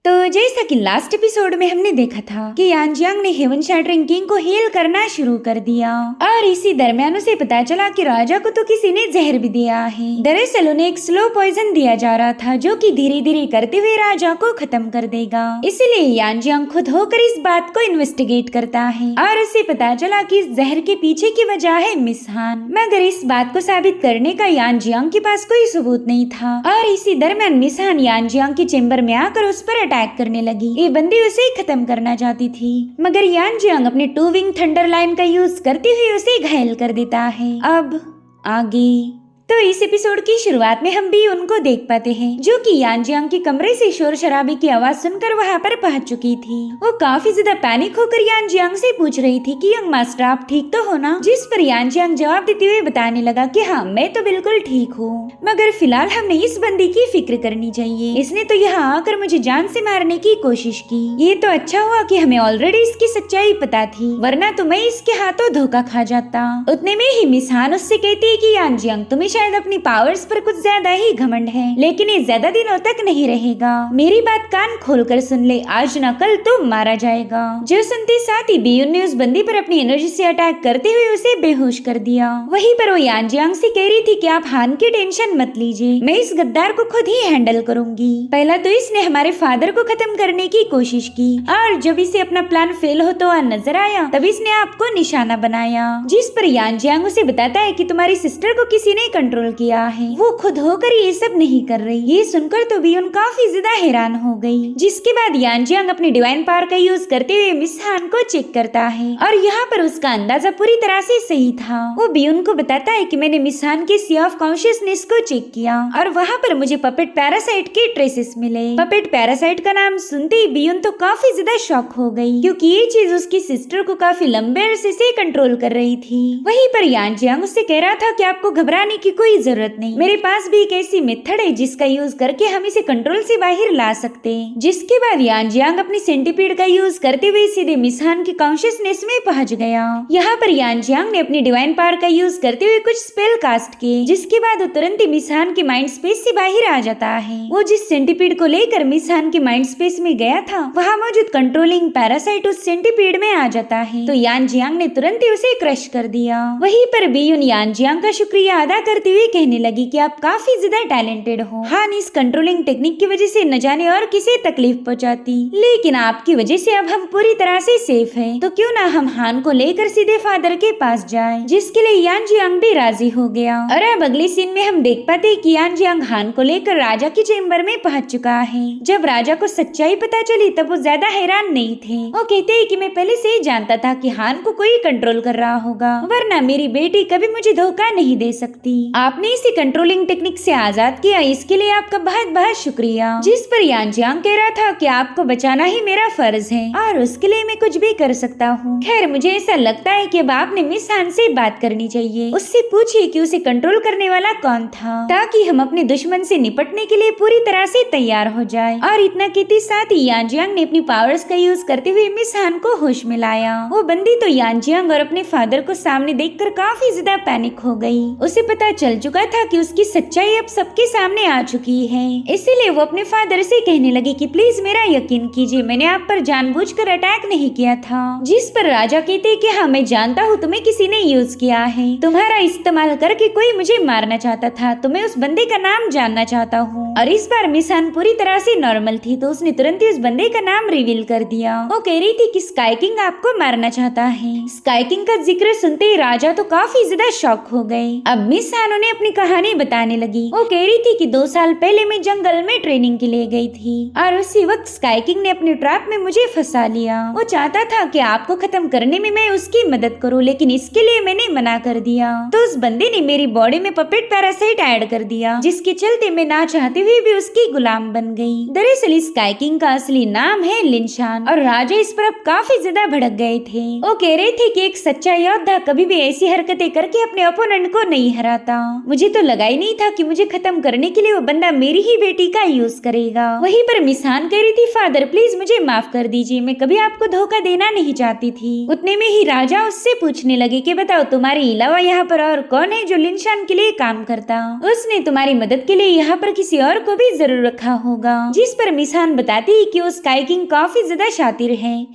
तो जैसा कि लास्ट एपिसोड में हमने देखा था कि यान जियांग ने हेवन शैटरिंग किंग को हील करना शुरू कर दिया और इसी दरमियान उसे पता चला कि राजा को तो किसी ने जहर भी दिया है। दरअसल उन्हें एक स्लो पॉइजन दिया जा रहा था जो कि धीरे धीरे करते हुए राजा को खत्म कर देगा। इसीलिए यान जियांग खुद होकर इस बात को इन्वेस्टिगेट करता है और उसे पता चला कि इस जहर के पीछे की वजह है मिस हान। मगर इस बात को साबित करने का यान जियांग के पास कोई सबूत नहीं था और इसी दरमियान मिस हान यान जियांग के चेम्बर में आकर उस पर अटैक करने लगी। ये बंदी उसे खत्म करना चाहती थी मगर यान जियांग अपने 2 विंग थंडर लाइन का यूज करते हुए उसे घायल कर देता है। अब आगे तो इस एपिसोड की शुरुआत में हम भी उनको देख पाते हैं जो कि यान जियांग के कमरे से शोर शराबे की आवाज सुनकर वहां पर पहुंच चुकी थी। वो काफी ज्यादा पैनिक होकर यान जियांग से पूछ रही थी कि यंग मास्टर आप ठीक तो हो ना, जिस पर यान जियांग जवाब देते हुए बताने लगा कि हाँ मैं तो बिल्कुल ठीक हूँ, मगर फिलहाल हमें इस बंदी की फिक्र करनी चाहिए। इसने तो यहाँ आकर मुझे जान से मारने की कोशिश की। ये तो अच्छा हुआ कि हमें ऑलरेडी इसकी सच्चाई पता थी, वरना तो मैं इसके हाथों धोखा खा जाता। उतने में ही मिस हान उससे कहती है कि यान जियांग तुम्हें शायद अपनी पावर्स पर कुछ ज्यादा ही घमंड है, लेकिन ये ज्यादा दिनों तक नहीं रहेगा। मेरी बात कान खोलकर सुन ले, आज न कल तो मारा जाएगा। जो सुनते साथ ही बियुन ने उस बंदी पर अपनी एनर्जी से अटैक करते हुए उसे बेहोश कर दिया। वहीं पर वो यान जियांग से कह रही थी कि आप हान की टेंशन मत लीजिए, मैं इस गद्दार को खुद ही हैंडल करूंगी। पहला तो इसने हमारे फादर को खत्म करने की कोशिश की और जब इसे अपना प्लान फेल होता हुआ नजर आया तब इसने आपको निशाना बनाया, जिस पर यान जियांग उसे बताता है कि तुम्हारी सिस्टर को किसी ने कंट्रोल किया है, वो खुद होकर ये सब नहीं कर रही। ये सुनकर तो बियुन काफी ज्यादा हैरान हो गई। जिसके बाद यान जियांग अपनी डिवाइन पावर का यूज करते हुए मिस हान को चेक करता है और यहाँ पर उसका अंदाजा पूरी तरह से सही था। वो बियुन को बताता है कि मैंने मिस हान के सी ऑफ कॉन्शियसनेस को चेक किया और वहाँ पर मुझे पपेट पैरासाइट के ट्रेसेस मिले। पपेट पैरासाइट का नाम सुनते ही बियुन तो काफी ज्यादा शॉक हो गई क्योंकि ये चीज उसकी सिस्टर को काफी लंबे अरसे से कंट्रोल कर रही थी। वहीं पर यान जियांग उससे कह रहा था कि आपको घबराने की कोई जरूरत नहीं, मेरे पास भी एक ऐसी मेथड है जिसका यूज करके हम इसे कंट्रोल से बाहर ला सकते हैं। जिसके बाद यान जियांग अपनी सेंटीपीड का यूज करते हुए सीधे मिस हान की कॉन्शियसनेस में पहुंच गया। यहाँ पर यान जियांग ने अपनी डिवाइन पावर का यूज करते हुए कुछ स्पेल कास्ट किए, जिसके बाद वो तुरंत ही मिस हान के माइंड स्पेस से बाहर आ जाता है। वो जिस सेंटीपीड को लेकर मिस हान के माइंड स्पेस में गया था वहाँ मौजूद कंट्रोलिंग पैरासाइट उस सेंटीपीड में आ जाता है, तो यान जियांग ने तुरंत ही उसे क्रश कर दिया। वहीं पर बियुन यान जियांग का शुक्रिया अदा करते हुए कहने लगी कि आप काफी ज्यादा टैलेंटेड हो। हान इस कंट्रोलिंग टेक्निक की वजह से न जाने और किसे तकलीफ पहुंचाती, लेकिन आपकी वजह से अब हम पूरी तरह से सेफ हैं। तो क्यों ना हम हान को लेकर सीधे फादर के पास जाएं, जिसके लिए यान जियांग भी राजी हो गया। और अब अगले सीन में हम देख पाते हैं कि यान जियांग हान को लेकर राजा के चेम्बर में पहुंच चुका है। जब राजा को सच्चाई पता चली तब वो ज्यादा हैरान नहीं थे। वो कहते हैं कि मैं पहले से ही जानता था कि हान को कोई कंट्रोल कर रहा होगा, वरना मेरी बेटी कभी मुझे धोखा नहीं दे सकती। आपने इसे कंट्रोलिंग टेक्निक से आजाद किया, इसके लिए आपका बहुत बहुत शुक्रिया। जिस पर यान जियांग कह रहा था कि आपको बचाना ही मेरा फर्ज है और उसके लिए मैं कुछ भी कर सकता हूँ। खैर मुझे ऐसा लगता है कि अब आपने मिस हान से बात करनी चाहिए, उससे पूछिए कि उसे कंट्रोल करने वाला कौन था, ताकि हम अपने दुश्मन से निपटने के लिए पूरी तरह से तैयार हो जाए। और इतना कहते साथ ही यान जियांग ने अपनी पावर्स का यूज करते हुए मिस हान को होश में लाया। वो बंदी तो यान जियांग और अपने फादर को सामने देखकर काफी ज्यादा पैनिक हो गई। उसे पता चल चुका था कि उसकी सच्चाई अब सबके सामने आ चुकी है, इसीलिए वो अपने फादर से कहने लगी कि प्लीज मेरा यकीन कीजिए, मैंने आप पर जानबूझकर अटैक नहीं किया था। जिस पर राजा कहते कि हाँ मैं जानता हूँ तुम्हें किसी ने यूज किया है, तुम्हारा इस्तेमाल करके कोई मुझे मारना चाहता था, तो मैं उस बंदे का नाम जानना चाहता हूँ। और इस बार मिस हान पूरी तरह से नॉर्मल थी, तो उसने तुरंत ही उस बंदे का नाम रिवील कर दिया। वो कह रही थी कि स्काई किंग आपको मारना चाहता है। स्काई किंग का जिक्र सुनते ही राजा तो काफी ज्यादा शॉक हो गए। अब मिस हान उन्हें अपनी कहानी बताने लगी। वो कह रही थी कि 2 साल पहले मैं जंगल में ट्रेनिंग के लिए गई थी और उसी वक्त स्काई किंग ने अपने ट्रैप में मुझे फंसा लिया। वो चाहता था कि आपको खत्म करने में मैं उसकी मदद करूं, लेकिन इसके लिए मैंने मना कर दिया। तो उस बंदे ने मेरी बॉडी में पपेट पैरासाइट ऐड कर दिया, जिसके चलते मैं ना चाहते हुए भी उसकी गुलाम बन गई। दरअसल स्काई किंग का असली नाम है लिनशान और राजा इस पर अब काफी ज्यादा भड़क गए थे। वो कह रहे थे कि एक सच्चा योद्धा कभी भी ऐसी हरकतें करके अपने ओपोनेंट को नहीं हराता। मुझे तो लगा ही नहीं था कि मुझे खत्म करने के लिए वो बंदा मेरी ही बेटी का यूज करेगा। वहीं पर मिस हान कह रही थी, फादर प्लीज मुझे माफ कर दीजिए, मैं कभी आपको धोखा देना नहीं चाहती थी। उतने में ही राजा उससे पूछने लगे कि बताओ तुम्हारे अलावा यहाँ पर और कौन है जो लिनशान के लिए काम करता। उसने तुम्हारी मदद के लिए यहाँ पर किसी और को भी जरूर रखा होगा। जिस पर मिस हान बताती है कि वो स्काई किंग काफी ज्यादा शातिर है।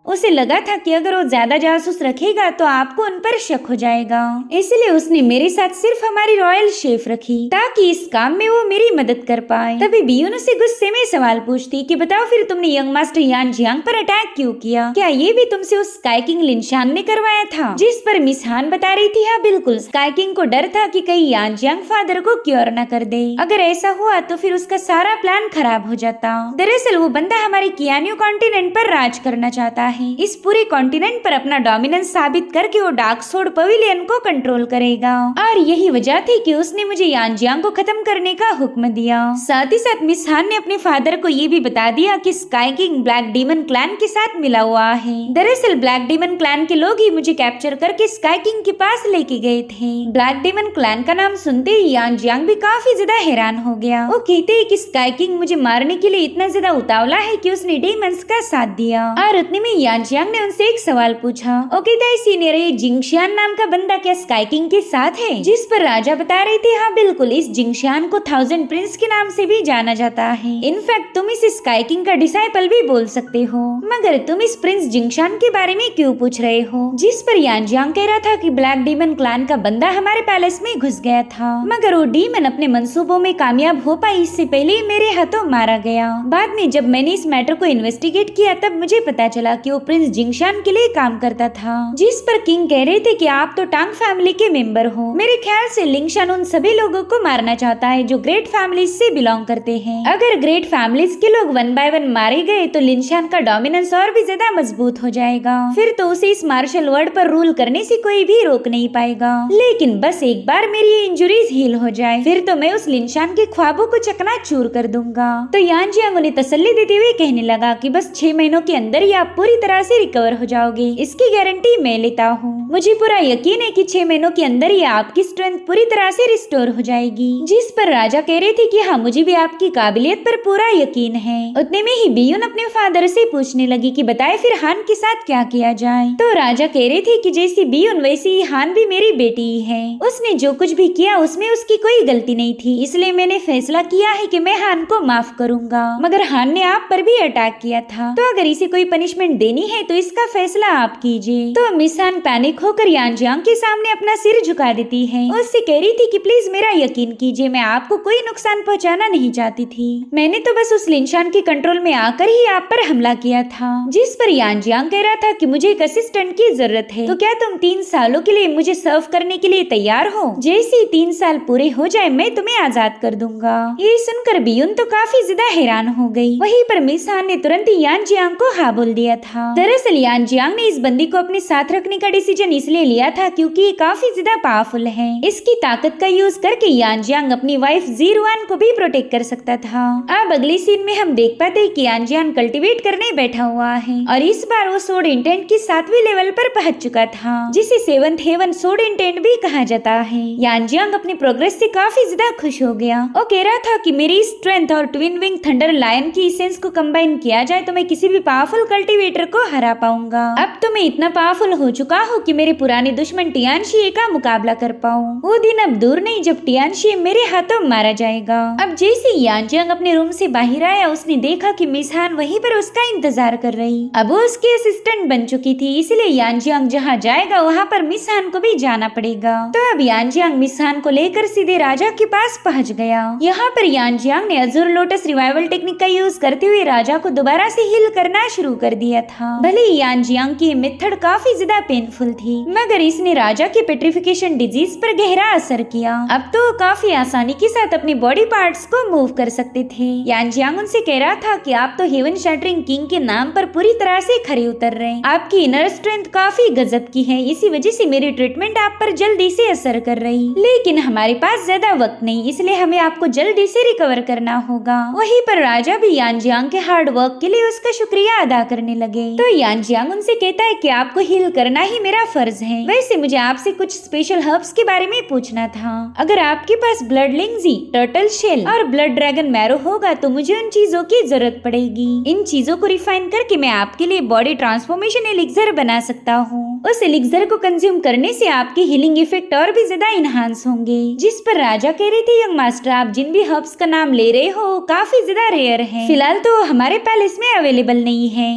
उसे लगा था कि अगर वो ज्यादा जासूस रखेगा तो आपको उन पर शक हो जाएगा, इसलिए उसने मेरे साथ सिर्फ हमारी रॉयल शेफ रखी ताकि इस काम में वो मेरी मदद कर पाए। तभी बियून उसे गुस्से में सवाल पूछती कि बताओ फिर तुमने यंग मास्टर यान जियांग पर अटैक क्यों किया? क्या ये भी तुमसे उस स्काई किंग लिनशान ने करवाया था? जिस पर मिस हान बता रही थी, हाँ बिल्कुल, स्काई किंग को डर था कि कहीं यान जियांग फादर को क्योर न कर दे। अगर ऐसा हुआ तो फिर उसका सारा प्लान खराब हो जाता। दरअसल वो बंदा हमारे कियानियो कॉन्टिनेंट पर राज करना चाहता है। इस पूरे कॉन्टिनेंट पर अपना डोमिनेंस साबित करके वो डार्क सोर्ड पवेलियन को कंट्रोल करेगा और यही वजह थी कि उसने मुझे यान जियांग को खत्म करने का हुक्म दिया। साथ ही साथ मिस हान ने अपने फादर को ये भी बता दिया कि sky king black demon clan के साथ मिला हुआ है। दरअसल ब्लैक डीमन क्लैन के लोग ही मुझे कैप्चर करके स्काई किंग के पास लेके गए थे। ब्लैक डीमन क्लैन का नाम सुनते ही यान जियांग भी काफी ज्यादा हैरान हो गया। वो कहते हैं कि स्काई किंग मुझे मारने के लिए इतना ज्यादा उतावला है कि उसने डीमंस का साथ दिया। और उतने में यान जियांग ने उनसे एक सवाल पूछा, ओके सीनियर, ये जिंगशियान नाम का बंदा क्या स्काई किंग के साथ है? जिस पर राजा बता रहे थे, हाँ बिल्कुल, इस जिंगशियान को 1000 प्रिंस के नाम से भी जाना जाता है। इनफैक्ट तुम इस स्काई किंग का डिसाइपल भी बोल सकते हो। मगर तुम इस प्रिंस जिंगशियान के बारे में क्यों पूछ रहे हो? जिस पर यान जियांग कह रहा था कि ब्लैक डीमन क्लैन का बंदा हमारे पैलेस में घुस गया था, मगर वो डीमन अपने मंसूबों में कामयाब हो पाई इससे पहले मेरे हाथों मारा गया। बाद में जब मैंने इस मैटर को इन्वेस्टिगेट किया तब मुझे पता चला कि वो प्रिंस जिंगशियान के लिए काम करता था। जिस पर किंग कह रहे थे कि आप तो टांग फैमिली के मेंबर हो। मेरे ख्याल से लिंगशान उन सभी लोगों को मारना चाहता है जो ग्रेट फैमिलीज से बिलोंग करते हैं। अगर ग्रेट फैमिलीज के लोग 1 बाय 1 मारे गए तो लिंगशान का डोमिनेंस और भी ज्यादा मजबूत हो जाएगा। फिर तो उसे इस मार्शल वर्ल्ड पर रूल करने से कोई भी रोक नहीं पाएगा। लेकिन बस एक बार मेरी ये इंजुरीज हील हो जाए, फिर तो मैं उस लिंगशान के ख्वाबों को चकनाचूर कर दूंगा। तो यान जियांग उन्हें तसल्ली देते हुए कहने लगा कि बस 6 महीनों के अंदर ही आप पूरी तरह से रिकवर हो जाओगे, इसकी गारंटी मैं लेता हूँ। मुझे पूरा यकीन है कि 6 महीनों के अंदर ही आपकी स्ट्रेंथ पूरी तरह से रिस्टोर हो जाएगी। जिस पर राजा कह रहे थे कि हाँ, मुझे भी आपकी काबिलियत पर पूरा यकीन है। उतने में ही बियून अपने फादर से पूछने लगी कि बताए फिर हान के साथ क्या किया जाए। तो राजा कह रहे थे कि जैसी बियून वैसी ही हान भी मेरी बेटी ही है। उसने जो कुछ भी किया उसमें उसकी कोई गलती नहीं थी, इसलिए मैंने फैसला किया है कि मैं हान को माफ करूंगा। मगर हान ने आप पर भी अटैक किया था, तो अगर इसे कोई पनिशमेंट देनी है तो इसका फैसला आप कीजिए। तो मिस हान पैनिक होकर यान जियांग के सामने अपना सिर झुका देती है। उससे कह रही थी कि प्लीज मेरा यकीन कीजिए, मैं आपको कोई नुकसान पहुंचाना नहीं चाहती थी। मैंने तो बस उस लिंशान के कंट्रोल में आकर ही आप पर हमला किया था। जिस पर यान जियांग कह रहा था कि मुझे एक असिस्टेंट की जरूरत है, तो क्या तुम 3 सालों के लिए मुझे सर्व करने के लिए तैयार हो? जैसे ही 3 साल पूरे हो जाए मैं तुम्हें आजाद कर दूंगा। ये सुनकर बियून तो काफी ज्यादा हैरान हो गई। वहीं पर मिस हान ने तुरंत ही यान जियांग को हाँ बोल दिया था। दरअसल यान जियांग ने इस बंदी को अपने साथ रखने का डिसीजन इसलिए लिया था क्योंकि ये काफी ज्यादा पावरफुल है। इसकी ताकत का यूज करके यान जियांग अपनी वाइफ जीरुआन को भी प्रोटेक्ट कर सकता था। अब अगली सीन में हम देख पाते हैं कि यान जियांग कल्टीवेट करने बैठा हुआ है और इस बार वो सोड इंटेंट की 7वीं लेवल पर पहुंच चुका था, जिसे 7th हेवन सोड इंटेंट भी कहा जाता है। यान जियांग अपनी प्रोग्रेस से काफी ज्यादा खुश हो गया। वो कह रहा था कि मेरी स्ट्रेंथ और ट्विन विंग थंडर लायन की इसेंस को कंबाइन किया जाए तो मैं किसी भी पावरफुल कल्टीवेटर को हरा पाऊंगा। अब तो मैं इतना पावरफुल हो चुका हूँ कि मेरे पुराने दुश्मन टियानशी का मुकाबला कर पाऊँ। वो दिन अब दूर नहीं जब टियानशी मेरे हाथों मारा जाएगा। अब जैसे यान जियांग अपने रूम से बाहर आया, उसने देखा कि मिस हान वहीं पर उसका इंतजार कर रही। अब वो उसकी असिस्टेंट बन चुकी थी, इसलिए यान जियांग जहाँ जाएगा वहाँ पर मिस हान को भी जाना पड़ेगा। तो अब यान जियांग मिस हान को लेकर सीधे राजा के पास पहुँच गया। यहाँ पर यान जियांग ने अजूर लोटस रिवाइवल टेक्निक का यूज करते हुए राजा को दोबारा से हील करना शुरू कर दिया था। भले ही यान जियांग की मेथड काफी ज्यादा पेनफुल थी, मगर इसने राजा के पेट्रिफिकेशन डिजीज पर गहरा असर किया। अब तो काफी आसानी के साथ अपने बॉडी पार्ट्स को मूव कर सकते थे। यान जियांग उनसे कह रहा था कि आप तो हेवन शैटरिंग किंग के नाम पर पूरी तरह से खरे उतर रहे हैं। आपकी इनर स्ट्रेंथ काफी गजब की है, इसी वजह से मेरी ट्रीटमेंट आप पर जल्दी से असर कर रही। लेकिन हमारे पास ज्यादा वक्त नहीं, इसलिए हमें आपको जल्दी से रिकवर करना होगा। वहीं पर राजा भी यान जियांग के हार्ड वर्क के लिए उसका शुक्रिया अदा करने लगे। तो यान जियांग उनसे कहता है कि आपको हील करना ही मेरा फर्ज है। वैसे मुझे आपसे कुछ स्पेशल हर्ब्स के बारे में पूछना था। अगर आपके पास ब्लड लिंगजी, टर्टल शेल और ब्लड ड्रैगन मैरो होगा तो मुझे उन चीजों की जरूरत पड़ेगी। इन चीजों को रिफाइन करके मैं आपके लिए बॉडी ट्रांसफॉर्मेशन एलिक्सर बना सकता हूँ। उस एलिक्सर को कंज्यूम करने से आपके हीलिंग इफेक्ट और भी ज्यादा इनहांस होंगे। जिस पर राजा कह रहे थे, यंग मास्टर आप जिन भी हर्ब्स का नाम ले रहे हो काफी ज्यादा रेयर है, फिलहाल तो हमारे पैलेस में अवेलेबल नहीं है,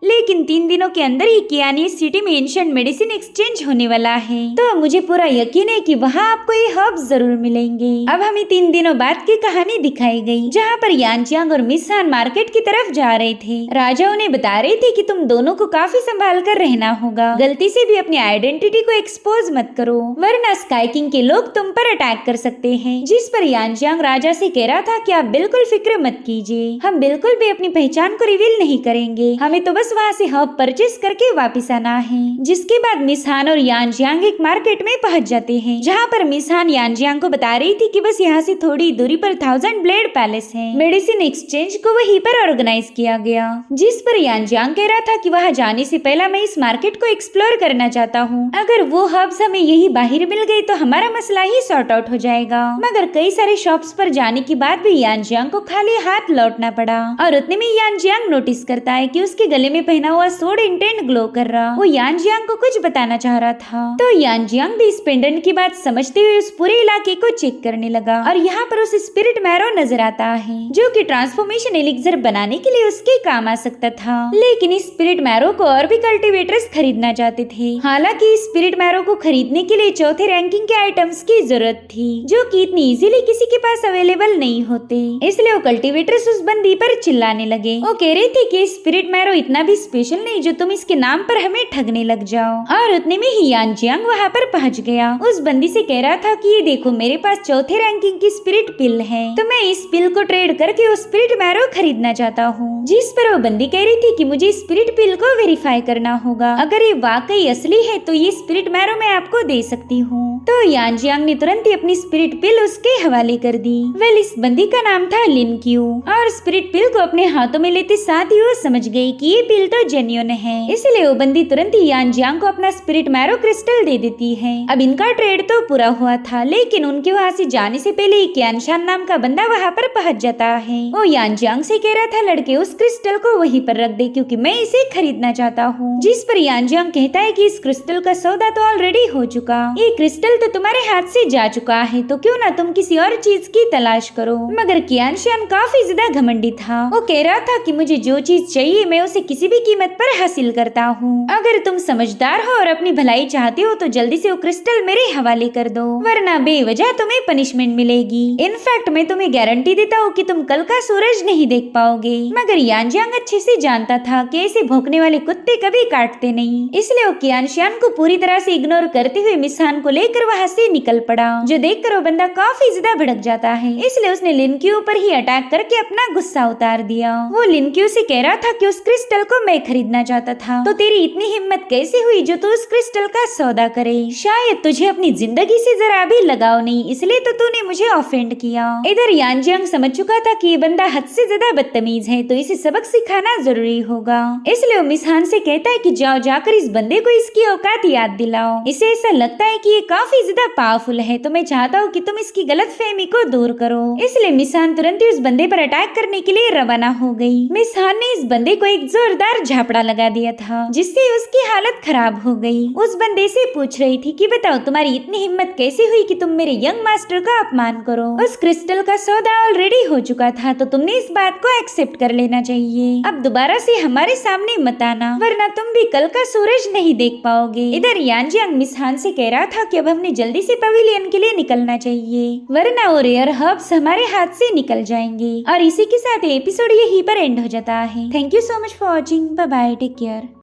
लेकिन 3 दिनों के अंदर ही कियानी सिटी में एंशिएंट मेडिसिन एक्सचेंज होने वाला है, तो मुझे पूरा यकीन है कि वहाँ आपको ये हर्ब्स जरूर मिलेंगे। अब हमें 3 दिनों बाद की कहानी दिखाई गई, जहाँ पर यानजियांग और मिस हान मार्केट की तरफ जा रहे थे। राजा उन्हें बता रहे थे कि तुम दोनों को काफी संभाल कर रहना होगा, गलती से भी अपनी आइडेंटिटी को एक्सपोज मत करो, वरना स्काई किंग के लोग तुम पर अटैक कर सकते हैं। जिस पर यानजियांग राजा से कह रहा था कि आप बिल्कुल फिक्र मत कीजिए, हम बिल्कुल भी अपनी पहचान को रिवील नहीं करेंगे, हमें तो बस वहाँ से हर्ब परचेस करके वापस आना है। जिसके बाद मिस हान और यानजियांग एक मार्केट में पहुंच जाते हैं, जहाँ पर मिस हान यानजियांग को बता रही थी कि बस यहाँ से थोड़ी दूरी पर 1000 ब्लेड पैलेस है। मेडिसिन एक्सचेंज को वहीं पर ऑर्गेनाइज किया गया। जिस पर यानजियांग कह रहा था कि वहाँ जाने से पहले मैं इस मार्केट को एक्सप्लोर करना चाहता हूँ, अगर वो हर्ब्स हमें यही बाहर मिल गई तो हमारा मसला ही सॉर्ट आउट हो जाएगा। मगर कई सारे शॉप्स पर जाने के बाद भी यानजियांग को खाली हाथ लौटना पड़ा, और उतने में यानजियांग नोटिस करता है कि उसके गले में पहना हुआ सोड इंटेंट ग्लो कर रहा। वो यानजियांग को कुछ बताना चाह रहा था, तो यानजियांग भी इस पेंडेंट की बात समझते हुए उस पूरे इलाके को चेक करने लगा, और यहाँ पर उसे स्पिरिट मैरो नजर आता है, जो कि ट्रांसफॉर्मेशन एलिक्सर बनाने के लिए उसके काम आ सकता था। लेकिन इस स्पिरिट मैरो को और भी कल्टीवेटर्स खरीदना चाहते थे। हालांकि इस स्पिरिट मैरो को खरीदने के लिए चौथे रैंकिंग के आइटम्स की जरूरत थी, जो कि इतनी इजीली किसी के पास अवेलेबल नहीं होते। इसलिए वो कल्टीवेटर्स उस बंदी पर चिल्लाने लगे। वो कह रहे थे कि स्पिरिट मैरो इतना भी स्पेशल नहीं जो तुम इसके नाम पर हमें ठगने लग जाओ। और उतने में ही यानजियांग वहाँ पर पहुँच गया। उस बंदी से कह रहा था कि ये देखो, मेरे पास चौथे रैंकिंग की स्पिरिट पिल है, तो मैं इस पिल को ट्रेड करके उस स्पिरिट मैरो खरीदना चाहता हूँ। जिस पर वो बंदी कह रही थी कि मुझे स्पिरिट पिल को वेरीफाई करना होगा, अगर ये वाकई असली है तो ये स्पिरिट मैरो मैं आपको दे सकती हूँ। तो यानजियांग ने तुरंत ही अपनी स्पिरिट पिल उसके हवाले कर दी। वेल, इस बंदी का नाम था लिन क्यू, और स्पिरिट पिल को अपने हाथों में लेते साथ ही वो समझ गई कि ये पिल तो जेन्युइन है, इसलिए वो बंदी तुरंत ही यानजियांग को अपना स्पिरिट मैरो क्रिस्टल दे देती है। अब इनका ट्रेड तो पूरा हुआ था, लेकिन उनके वहाँ से जाने से पहले ही कियानशान नाम का बंदा वहाँ पर पहुँच जाता है। वो यानजियांग से कह रहा था, लड़के उस क्रिस्टल को वहीं पर रख दे, क्योंकि मैं इसे खरीदना चाहता हूँ। जिस पर यानजियांग कहता है कि इस क्रिस्टल का सौदा तो ऑलरेडी हो चुका, ये क्रिस्टल तो तुम्हारे हाथ से जा चुका है, तो क्यों ना तुम किसी और चीज की तलाश करो। मगर कियानशान काफी ज्यादा घमंडी था। वो कह रहा था कि मुझे जो चीज चाहिए मैं उसे किसी भी कीमत पर हासिल करता हूँ। अगर तुम समझदार हो और अपनी भलाई चाहते हो तो जल्दी से वो क्रिस्टल मेरे हवाले कर दो, वरना बेवजह तुम्हें पनिशमेंट मिलेगी। इनफैक्ट मैं तुम्हें गारंटी देता हूँ कि तुम कल का सूरज नहीं देख पाओगे। मगर यानजियांग अच्छे से जानता था कि ऐसे भौंकने वाले कुत्ते कभी काटते नहीं, इसलिए वो कियानशान को पूरी तरह से इग्नोर करते हुए मिस हान को लेकर वहाँ से निकल पड़ा, जो देखकर वो बंदा काफी ज्यादा भड़क जाता है। इसलिए उसने लिन के ऊपर ही अटैक करके अपना गुस्सा उतार दिया। वो लिन क्यू से कह रहा था कि उस क्रिस्टल को मैं खरीदना चाहता था, तो तेरी इतनी हिम्मत कैसे हुई जो तू उस क्रिस्टल का सौदा करे? शायद तुझे अपनी जिंदगी से जरा भी लगाव नहीं, इसलिए तो तूने मुझे ऑफेंड किया। इधर यानजियांग समझ चुका था कि ये बंदा हद से ज्यादा बदतमीज है, तो इसे सबक सिखाना जरूरी होगा। इसलिए वो मिस हान से कहता है कि जाओ जाकर इस बंदे को इसकी औकात याद दिलाओ। इसे ऐसा लगता है कि ये काफी ज्यादा पावरफुल है, तो मैं चाहता हूँ कि तुम इसकी गलतफहमी को दूर करो। इसलिए मिस हान तुरंत ही उस बंदे पर अटैक करने के लिए रवाना हो गई। मिस हान ने इस बंदे को एक जोरदार झापड़ा लगा दिया था, जिससे उसकी हालत खराब हो गई। उस बंदे से पूछ रही थी कि बताओ तुम्हारी इतनी हिम्मत कैसे हुई कि तुम मेरे यंग मास्टर का अपमान करो? उस क्रिस्टल का सौदा ऑलरेडी हो चुका था, तो तुमने इस बात को एक्सेप्ट कर लेना चाहिए। अब दोबारा से हमारे सामने मत आना, वरना तुम भी कल का सूरज नहीं देख पाओगे। इधर यानजियांग मिस हान से कह रहा था कि अब हमने जल्दी से पवेलियन के लिए निकलना चाहिए, वरना वो रेयर हर्ब्स हमारे हाथ से निकल जाएंगे। और इसी के साथ एपिसोड यहीं पर एंड हो जाता है। Thank you so much for watching. Bye bye, take care.